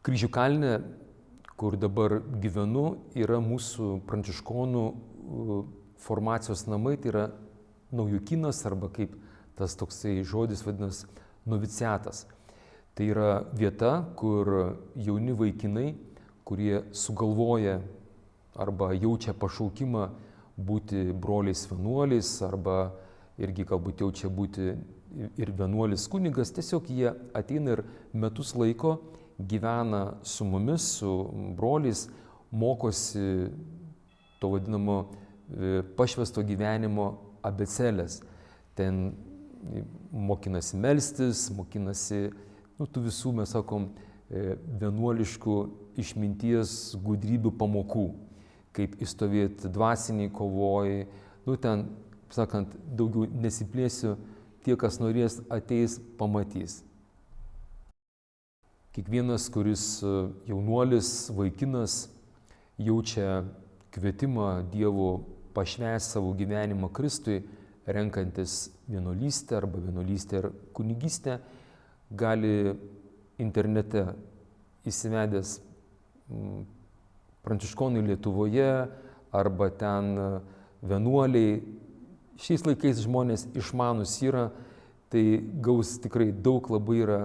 Kryžių kalne, kur dabar gyvenu, yra mūsų pranciškonų formacijos namai, tai yra naujokynas arba kaip tas toksai žodis vadinasi noviciatas. Tai yra vieta, kur jauni vaikinai, kurie sugalvoja arba jaučia pašaukimą būti broliais vienuoliais arba irgi galbūt jaučia būti ir vienuolis kunigas, tiesiog jie ateina ir metus laiko gyvena su mumis, su broliais, mokosi to vadinamo pašvęsto gyvenimo abėcėlės. Ten mokinasi melstis, mokinasi, tų visų, mes sakom, vienuoliškų išminties gudrybių pamokų, kaip įstovėti dvasiniai kovoj, ten, sakant, daugiau nesiplėsiu, tie, kas norės, ateis, pamatys. Kiekvienas, kuris jaunuolis, vaikinas, jaučia kvietimą Dievo pašvęsti savo gyvenimą Kristui, renkantis vienuolystę arba vienuolystę ir kunigystę, gali internete įsivedęs pranciškonai Lietuvoje arba ten vienuoliai. Šiais laikais žmonės išmanus yra, tai gaus tikrai daug labai yra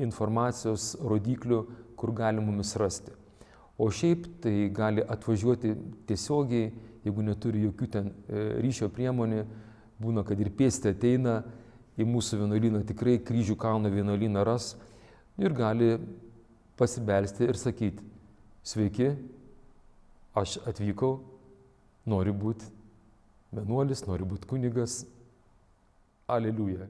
informacijos rodiklių, kur gali mumis rasti. O šiaip tai gali atvažiuoti tiesiogiai, jeigu neturi jokių ten ryšio priemonių, būna, kad ir pėsti ateina į mūsų vienuolyną, tikrai Kryžių kalno vienuolyną ras ir gali pasibelsti ir sakyti: sveiki, aš atvykau, noriu būti vienuolis, noriu būti kunigas. Aleliuja.